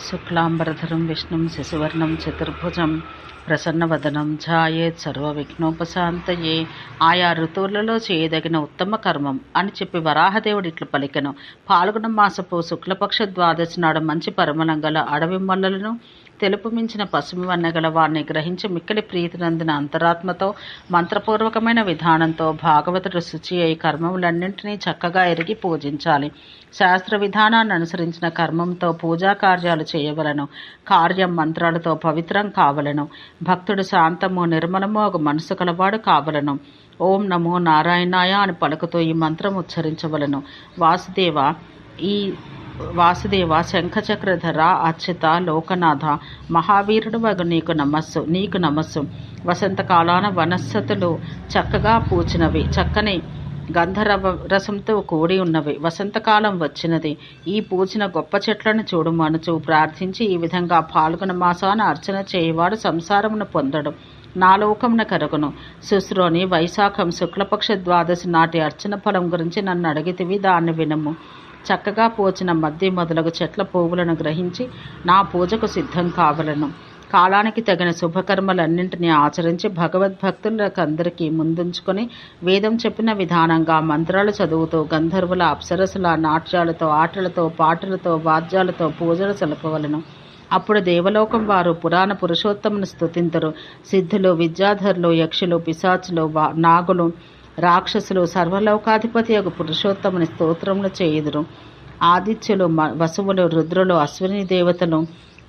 శుక్లాంబరధరం విష్ణుం శశివర్ణం చతుర్భుజం ప్రసన్నవదనం ఝాయేత్ సర్వవిఘ్నోపశాంతయే. ఆయా ఋతువులలో చేయదగిన ఉత్తమ కర్మం అని చెప్పి వరాహదేవుడు ఇట్లు పలికెను. పాల్గొన మాసపు శుక్లపక్ష ద్వాదశి నాడు మంచి పరిమళం గల అడవి మొల్లలను, తెలుపు మించిన పసుపు వన్నెగల వారిని గ్రహించి మిక్కిలి ప్రీతినందిన అంతరాత్మతో మంత్రపూర్వకమైన విధానంతో భాగవతుడు శుచి అయి కర్మములన్నింటినీ చక్కగా ఎరిగి పూజించాలి. శాస్త్ర విధానాన్ని అనుసరించిన కర్మంతో పూజా కార్యాలు చేయవలను. కార్యం మంత్రాలతో పవిత్రం కావలను. భక్తుడు శాంతము నిర్మలము ఒక మనసు కలవాడు కావలను. ఓం నమో నారాయణాయ అని పలుకుతూ ఈ మంత్రం ఉచ్చరించవలను. వాసుదేవ శంఖచక్రధర అచ్యుత లోకనాథ మహావీరుడు వగు నీకు నమస్సు. వసంతకాలాన వనస్పతులు చక్కగా పూచినవి, చక్కని గంధర్వ రసంతో కూడి ఉన్నవి. వసంతకాలం వచ్చినది, ఈ పూచిన గొప్ప చెట్లను చూడుమనుచు ప్రార్థించి ఈ విధంగా పాల్గొన మాసాన అర్చన చేయవాడు సంసారమును పొందడు, నా లోకమున కరుగును. శుశ్రోని వైశాఖం శుక్లపక్ష ద్వాదశి నాటి అర్చన ఫలం గురించి నన్ను అడిగితివి, దాన్ని వినము. చక్కగా పోచిన మద్ది మొదలగు చెట్ల పువ్వులను గ్రహించి నా పూజకు సిద్ధం కావలను. కాలానికి తగిన శుభకర్మలన్నింటినీ ఆచరించి భగవద్భక్తులకు అందరికీ ముందుంచుకొని వేదం చెప్పిన విధానంగా మంత్రాలు చదువుతూ గంధర్వుల అప్సరసుల నాట్యాలతో ఆటలతో పాటలతో వాద్యాలతో పూజలు సలపవలను. అప్పుడు దేవలోకం వారు పురాణ పురుషోత్తమును స్తుతింతురు. సిద్ధులు, విద్యాధరులు, యక్షులు, పిశాచులు, నాగులు, రాక్షసులు, సర్వలోకాధిపతి యొక్క పురుషోత్తముని స్తోత్రములు చేయుదురు. ఆదిత్యులు, వసువులు, రుద్రులు, అశ్విని దేవతలు,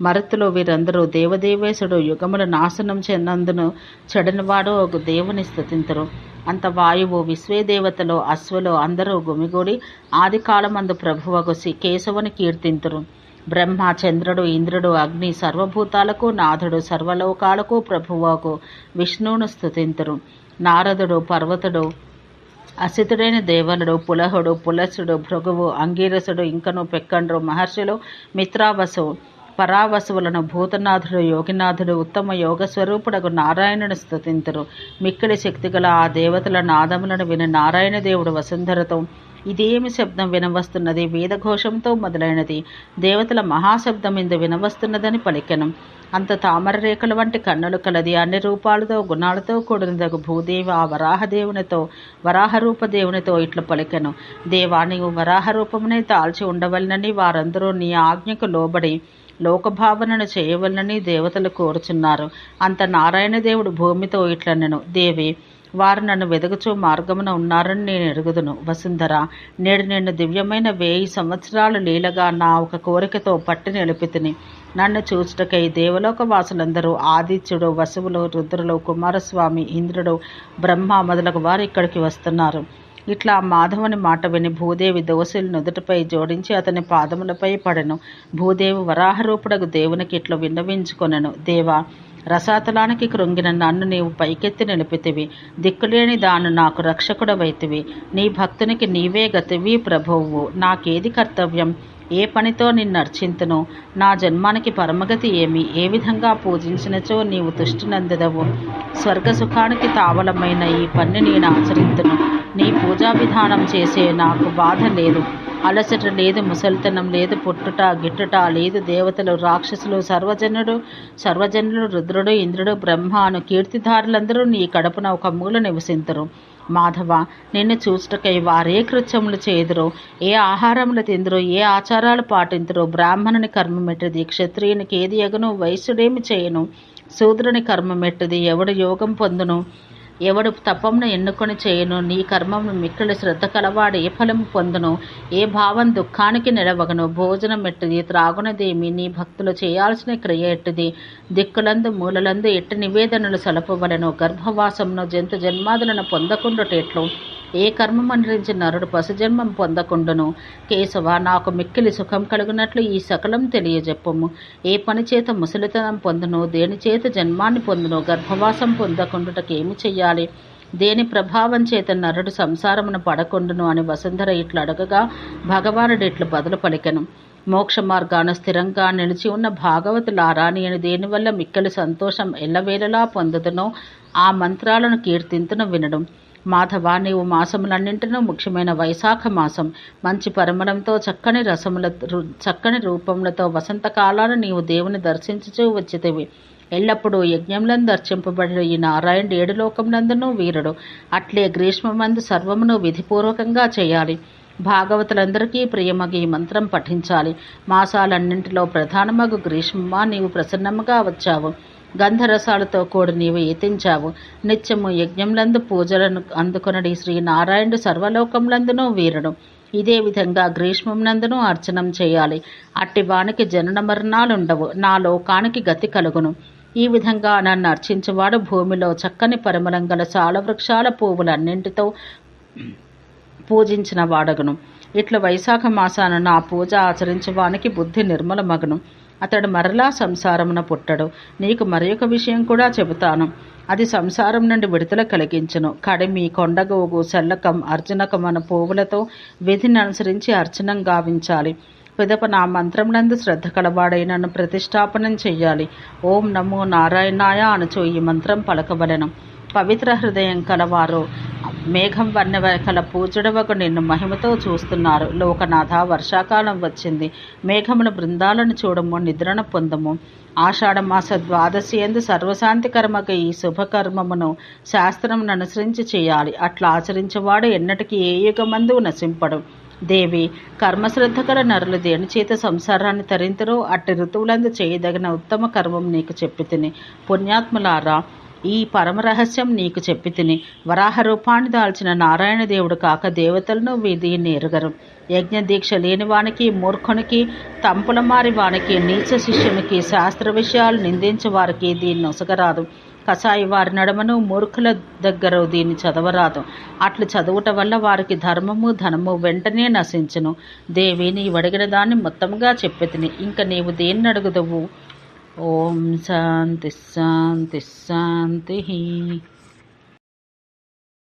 మరుతులు వీరందరూ దేవదేవేశుడు యుగములు నాశనం చెందందును చెడనివాడు ఒక దేవుని స్తుతింతురు. అంత వాయువు, విశ్వేదేవతలు, అశ్వలు అందరూ గుమిగూడి ఆది కాలమందు ప్రభువగు కేశవుని కీర్తింతురు. బ్రహ్మ, చంద్రుడు, ఇంద్రుడు, అగ్ని సర్వభూతాలకు నాథుడు, సర్వలోకాలకు ప్రభువగు విష్ణువును స్తుతింతురు. నారదుడు, పర్వతుడు, అసితుడైన దేవలుడు, పులహుడు, పులసుడు, భృగువు, అంగీరసుడు, ఇంకను పెక్కండ్రు మహర్షులు, మిత్రావసు, పరావసువులను, భూతనాథుడు, యోగినాథుడు, ఉత్తమ యోగ స్వరూపుడగు నారాయణుని స్తుతింతురు. మిక్కిలి శక్తిగల ఆ దేవతల నాదములను విని నారాయణ దేవుడు వసుంధరతో ఇదేమి శబ్దం వినవస్తున్నది, వేదఘోషంతో మొదలైనది దేవతల మహాశబ్దం ఇందు వినవస్తున్నదని పలికెను. అంత తామర రేఖల వంటి కన్నులు కలది, అన్ని రూపాలతో గుణాలతో కూడినదగు భూదేవి ఆ వరాహరూపదేవునితో ఇట్లు పలికెను. దేవా, నీవు వరాహరూపమునే తాల్చి ఉండవలనని, వారందరూ నీ ఆజ్ఞకు లోబడి లోకభావనను చేయవలనని దేవతలు కోరుచున్నారు. అంత నారాయణ దేవుడు భూమితో ఇట్లనెను. దేవి, వారు నన్ను వెదగుచూ మార్గమున ఉన్నారని నేను ఎరుగుదును. వసుంధర, నేడు నిన్ను దివ్యమైన 1000 సంవత్సరాలు లీలగా నా ఒక కోరికతో పట్టి నిలిపితిని. నన్ను చూచుటకై దేవలోక వాసులందరూ ఆదిత్యుడు, వసువులు, రుద్రులు, కుమారస్వామి, ఇంద్రుడు, బ్రహ్మ మొదలగు వారు ఇక్కడికి వస్తున్నారు. ఇట్లా మాధవుని మాట విని భూదేవి దోసిలు నుదుటిపై జోడించి అతని పాదములపై పడెను. భూదేవి వరాహరూపుడగు దేవునికి ఇట్లు విన్నవించుకొనెను. దేవా, రసాతలానికి కృంగిన నన్ను నీవు పైకెత్తి నిలిపితివి. దిక్కులేని దాను నాకు రక్షకుడవైతివి. నీ భక్తునికి నీవే గతివి, ప్రభువు. నాకేది కర్తవ్యం? ఏ పనితో నిన్నర్చింతును? నా జన్మానికి పరమగతి ఏమి? ఏ విధంగా పూజించినచో నీవు తుష్టినందెదవు? స్వర్గసుఖానికి తావలమైన ఈ పని నేను ఆచరింతును. నీ పూజా విధానం చేసే నాకు బాధ లేదు, అలసట లేదు, ముసలితనం లేదు, పుట్టుట గిట్టుట లేదు. దేవతలు, రాక్షసులు, సర్వజనులు, రుద్రుడు, ఇంద్రుడు, బ్రహ్మ అను కీర్తిధారులందరూ నీ కడుపున ఒక మూల నివసింతురు. మాధవ, నిన్ను చూచుటకై వారే కృత్యములు చేదురు, ఏ ఆహారములు తిందురు, ఏ ఆచారాలు పాటింతురు. బ్రాహ్మణుని కర్మమెట్టిది, క్షత్రియునికి ఏది ఎగును, వైశ్యుడేమి చేయను, శూద్రుని కర్మమెట్టిది, ఎవడు యోగం పొందును, ఎవడు తపమును ఎన్నుకొని చేయను. నీ కర్మమును మిక్కిలి శ్రద్ధ కలవాడు ఏ ఫలము పొందును, ఏ భావం దుఃఖానికి నిలవగను. భోజనం ఎట్టిది, త్రాగునదేమి, నీ భక్తులు చేయాల్సిన క్రియ ఎట్టిది, దిక్కులందు మూలలందు ఎట్టి నివేదనలు సలపవలను. గర్భవాసమును జంతు జన్మాదులను పొందకుండుటెట్లు, ఏ కర్మం అనుసరించి నరుడు పశుజన్మం పొందకుండును. కేశవ, నాకు మిక్కిలి సుఖం కలుగునట్లు ఈ సకలం తెలియజెప్పము. ఏ పని చేత ముసలితనం పొందును, దేని చేత జన్మాన్ని పొందును, గర్భవాసం పొందకుండుటకు ఏమి చెయ్యాలి, దేని ప్రభావం చేత నరుడు సంసారమును పడకుండును అని వసుంధర ఇట్లు అడగగా భగవానుడు ఇట్లు బదులు పలికెను. మోక్ష మార్గాన స్థిరంగా నిలిచి ఉన్న భాగవతులారా, నేను దేనివల్ల మిక్కలి సంతోషం ఎల్లవేళలా పొందుదునో ఆ మంత్రాలను కీర్తింతును వినడం. మాధవ, నీవు మాసములన్నింటినూ ముఖ్యమైన వైశాఖ మాసం మంచి పరిమళంతో చక్కని రూపములతో వసంతకాలాన నీవు దేవుని దర్శించుచూ వచ్చితివి. ఎల్లప్పుడూ యజ్ఞంలను దర్శింపబడిన ఈ నారాయణుడు 7 లోకములందునూ వీరుడు. అట్లే గ్రీష్మమందు సర్వమును విధిపూర్వకంగా చేయాలి. భాగవతులందరికీ ప్రియమగు ఈ మంత్రం పఠించాలి. మాసాలన్నింటిలో ప్రధానమగు గ్రీష్మమా, నీవు ప్రసన్నముగా వచ్చావు. గంధరసాలతో కూడి నీవు యతించావు. నిత్యము యజ్ఞంలందు పూజలను అందుకొనడి శ్రీనారాయణుడు సర్వలోకములందునూ వీరుడు. ఇదే విధంగా గ్రీష్మమునందునూ అర్చనం చేయాలి. అట్టి వానికి జనన మరణాలుండవు. నా లోకానికి గతి కలుగును. ఈ విధంగా నన్ను అర్చించువాడు భూమిలో చక్కని పరిమళం గల సాలవృక్షాల పువ్వులన్నింటితో పూజించిన వాడగును. ఇట్లా వైశాఖ మాసాన నా పూజ ఆచరించువానికి బుద్ధి నిర్మలమగును. అతడు మరలా సంసారమున పుట్టడు. నీకు మరి ఒక విషయం కూడా చెబుతాను. అది సంసారం నుండి విడుదల కలిగించును. కడిమి, కొండగోగు, సెల్లకం, అర్జునకం అన్న పువ్వులతో విధిని అనుసరించి అర్చనం గావించాలి. పిదప నా మంత్రములందు శ్రద్ధ కలవాడై నన్ను ప్రతిష్టాపనం చెయ్యాలి. ఓం నమో నారాయణాయ అనుచో ఈ మంత్రం పలకవలెను. పవిత్ర హృదయం కలవారు మేఘం వన్నె కల పూజుడవకు నిన్ను మహిమతో చూస్తున్నారు. లోకనాథ, వర్షాకాలం వచ్చింది. మేఘముల బృందాలను చూడము, నిద్రను పొందము. ఆషాఢమాస ద్వాదశి యందు సర్వశాంతికరమగ ఈ శుభకర్మమును శాస్త్రమును అనుసరించి చేయాలి. అట్లా ఆచరించేవాడు ఎన్నటికీ ఏ యుగమందు నశింపడు. దేవి, కర్మశ్రద్ధ గల నరులు దేనిచేత సంసారాన్ని తరింతురో అట్టి ఋతువులందు చేయదగిన ఉత్తమ కర్మం నీకు చెప్పి తిని. పుణ్యాత్ములారా, ఈ పరమరహస్యం నీకు చెప్పి తిని. వరాహ రూపాన్ని దాల్చిన నారాయణ దేవుడు కాక దేవతలను దీన్ని ఎరుగరు. యజ్ఞ దీక్ష లేని వానికి, మూర్ఖునికి, తంపుల మారి వానికి, నీచ శిష్యునికి, శాస్త్ర విషయాలు నిందించే వారికి దీన్ని నొసగరాదు. కసాయి వారి నడమను, మూర్ఖుల దగ్గర దీన్ని చదవరాదు. అట్లు చదువుట వల్ల వారికి ధర్మము ధనము వెంటనే నశించును. దేవి, నీవు అడిగిన దాన్ని మొత్తముగా చెప్పి తిని. ఇంక నీవు దేన్ని అడుగుదవు? ఓం శాంతి శాంతి శాంతి.